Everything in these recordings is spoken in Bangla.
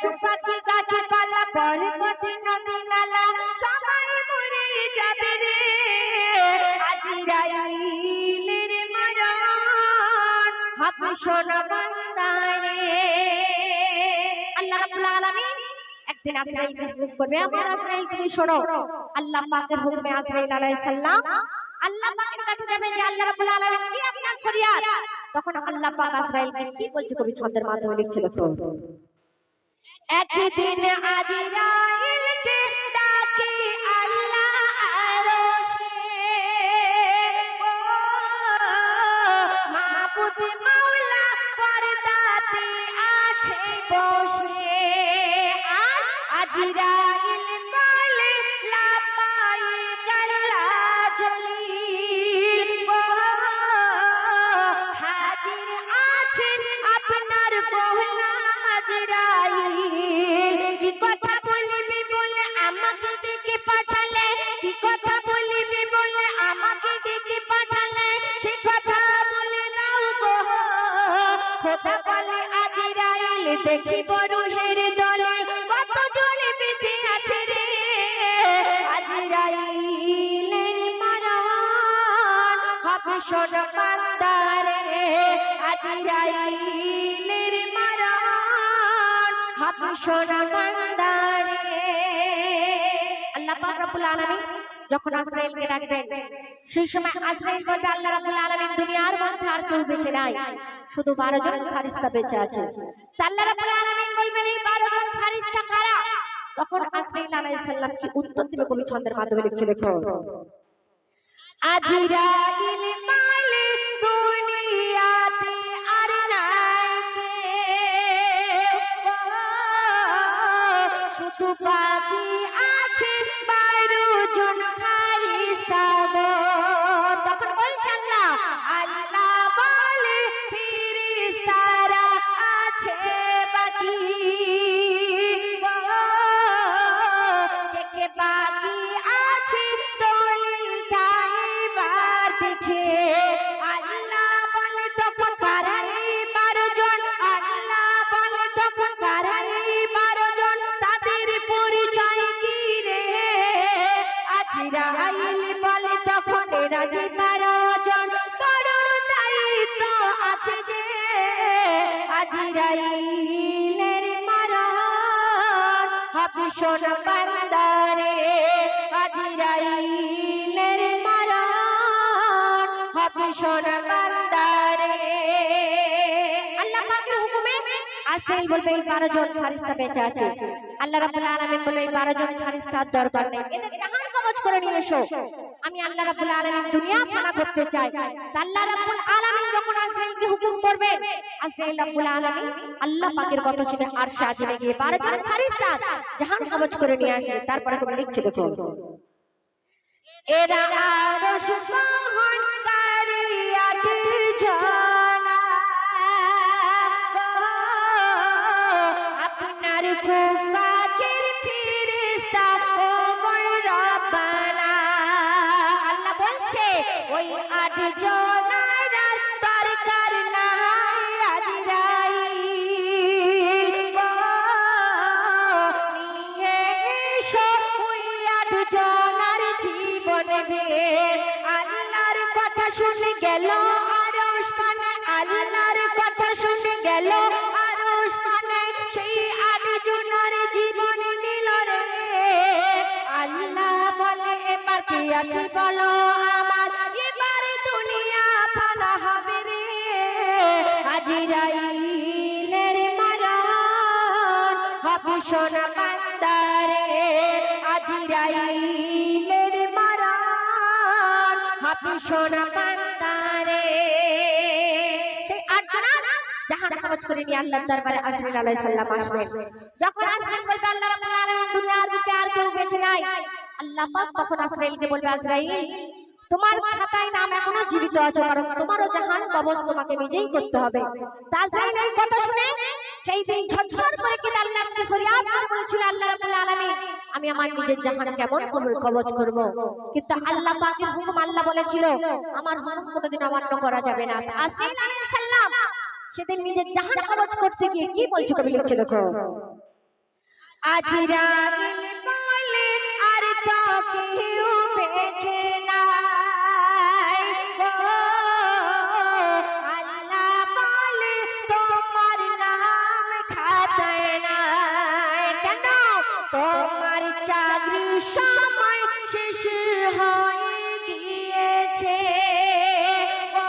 পশু পাখি গাছপালা পর্বত নদী নালা সবাই মরে যাবে রে আজরাইলের মারণ হবে সোনা বান্দারে। আল্লাহ রাব্বুল আলামিন একদিন আজরাইলকে হুকুম করবে, আমার আজরাইল তুমি শোনো। আল্লাহ পাকের হুকুমে আজরাইল আলাইহিস সালাম আল্লাহ পাকের কাছে যাবে যে আল্লাহ রাব্বুল আলামিন কি আপনার ফরিয়াদ। তখন আল্লাহ পাক আজরাইলকে কি বলছে কবি ছন্দের মাধ্যমে লিখছে দেখো। একদিন আজরাইলকে ডাকে আল্লাহ আরশে, ও মাবুদ মাওলা পর্দাতে আছে বসে। আজরাইল বলে লাব্বাইক আল্লাহ জলিল, ও হাজির আছেন আপনার গোলাম আজরাইল। কি কথা বলবি বলে আমাকে ডেকে পাঠালে, কি কথা বলবি বলে আমাকে ডেকে পাঠালে, সে কথা বলে দাও গো খোদা বলে আজরাইল দেখিব রূহের দলে কত জনে বেঁচে আছে রে আজরাইলের মারণ হবে সোনা বান্দারে আজরাইলের মারণ হবে সোনা বান্দারে। আল্লাহ পাক রব্বুল আলামিন যখন আজরাইলকে ডাকবেন সেই সময় আজরাইল বলবে আল্লাহ রাব্বুল আলামিন দুনিয়ার মধ্যে আর কেউ বেঁচে নাই, শুধু 12 জন ফেরেশতা বেঁচে আছে। আল্লাহ রাব্বুল আলামিন বলবেন এই 12 জন ফেরেশতা কারা? তখন আজরাইল আলাইহিস সালাম কি উত্তর দিবে কবি ছন্দের মাধ্যমে লিখছে দেখো। আজরাইল মালে দুনিয়াতে আর নাই কেউ, শুধু বাকি আছে 12 জন ফেরেশতা গো। তখন বলছে আল্লাহ আল্লাহ বলে ফেরেশতারা আছে বাকি গো, দেখে বাকি আছে দলিলটা এবার দেখে। আল্লাহ বলে তখন কারা এই 12 জন, আল্লাহ বলে তখন কারা এই 12 জন, তাদের পরিচয় কি রে আজরাইল বলে তখন এরা যে 12 জন, বড় দায়িত্ব আছে যে আজরাইলের মারণ হবে সোনা বান্দারে আজরাইলের মারণ হবে সোনা বান্দারে। আল্লাহ পাকের হুকুমে আজরাইল বলবে এই 12 জন ফেরেশতা বেঁচে আছে। আল্লাহ রাব্বুল আলামিন বলে এই 12 জন ফেরেশতার দরকার নেই, এদের জাহান কবজ করে নিয়ে এসো, আমি আল্লাহ রাব্বুল আলামিন দুনিয়া ফানা করতে চাই। আল্লাহ রাব্বুল আলামিন যখন আজরাইলকে হুকুম করবেন আজরাইল রাব্বুল আলামিন আল্লাহ পাকের কথা শুনে আরশে আজিমে গিয়ে 12 জন ফেরেশতা জাহান কবজ করে নিয়ে আসে। তারপরে কবি লিখছে দেখো এরা আরশ বহন কারিয়াটির জানা আপনার খুব কাছের ফেরেশতা ও গো রব্বানা। আল্লাহ বলছে ওই 8 জনের দরকার নাই আজরাইল গো, নিয়ে এসো ওই 8 জনের জীবন বে। আল্লাহর কথা শুনে গেল আরশ পানে, আল্লাহর কথা শুনে গেল আরশ পানে, সেই 8 জনের জীবন নিল রে। আল্লাহ বলে এবার কি আছে বলো আমার, এবার দুনিয়া ফানা হবে রে আজরাইলের মারণ হবে সোনা বান্দারে আজরাইলের মারণ হবে সোনা বান্দারে। সেই 8 জন জাহান কবজ করে নিয়ে আল্লাহর দরবারে আজরাইল আলাইহিস সালাম আসবেন। যখন আজরাইল বলবে আল্লাহ রাব্বুল আলামিন দুনিয়ার বুকে আর কেউ বেঁচে নাই, আল্লাহ পাক তখন আজরাইলকে বলবে আজরাইল তোমার খাতায় নাম এখনো জীবিত আছে, কারণ তোমারও জাহান কবজ তোমাকে নিজেই করতে হবে। আজরাইল এই কথা শুনে সেই দিন ঝরঝর করে কেঁদে আল্লাহকে ফরিয়াদ করে বলেছিল আল্লাহ রাব্বুল আলামিন আমি আমার নিজের জাহান কেমন কবজ করব, কিন্তু আল্লাহ পাকের হুকুম আল্লাহ বলেছিল আমার হুকুম কোনোদিন অমান্য করা যাবে না। আজরাইল আলাইহিস সালাম সেদিন নিজের জাহান কবজ করতে গিয়ে কি বলছে কবি লিখছে দেখো আজরাইল বলে আর তো কেউ বেঁচে নাই গো, আল্লাহ বলে তোমার নাম খাতায় নাই। কেন? তোমার চাকরির সময় শেষ হয়ে গিয়েছে গো,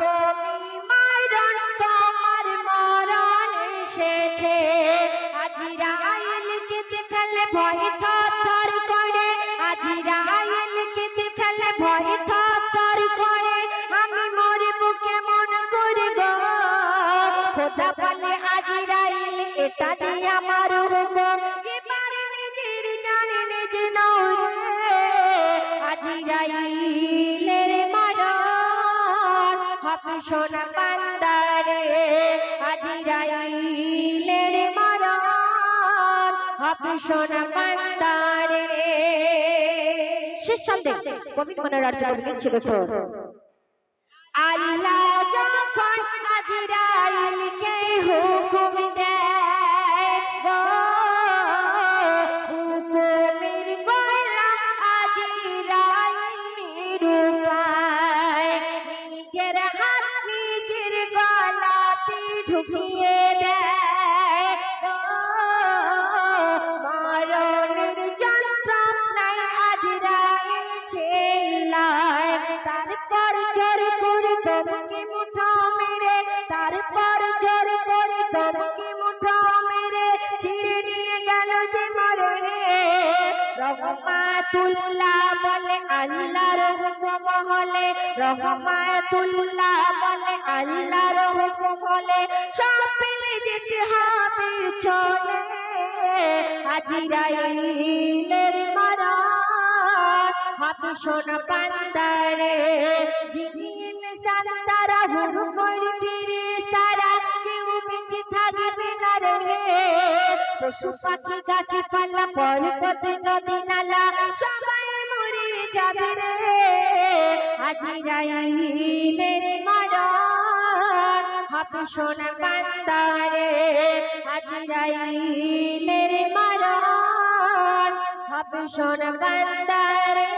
তুমি মরণ, তোমার মরণ এসেছে। আজরাইলকে দেখলে ভয় থরথর করে, আজরাইলকে দেখলে ভয় থরথর করে, আমি মরবো কেমন করে গো। খোদা বলে আজরাইল এটা দিয়ে আমার হুকুম, এবার নিজের জানে নিজে নাও রে। আজরাইলের মরণ হবে সোনা বান্দারে, আজরাইলের মরণ হবে সোনা বান্দারে। শেষ ছন্দে কবি মনের অর্থ লিখছিল তো, আল্লাহ যখন আজরাইলকে হুকুম দেয় গো, হুকুমের গোলাম আজরাইল রূপায় নিজের হাত নিজের গলাতে ঢুকিয়ে দেয় গো। মরণের যন্ত্রণায় আজরাইল চিল্লায়, তারপর জোর করে তোমাকে মুঠো মেরে, তারপর জোর করে তোমাকে মুঠো মেরে ছিঁড়ে নিয়ে গেল যে মরণে। রহমাতুল্লাহ বলে আল্লাহর হুকুম হলে, রহমাতুল্লাহ বলে আল্লাহর হুকুম হলে সব পেলে যেতে হবে চলে। আজরাইলের মরণ হবে সোনা বান্দারে, জিনিস সারা হুরু করে ফিরে সারা কেউ বেঁচে থাকবে না রে। পশু পাখি গাছপালা পর্বত নদী নালা সবাই মরে যাবে রে। আজরাইলের মরণ হবে সোনা বান্দারে, আজরাইলের মরণ হবে সোনা বান্দারে।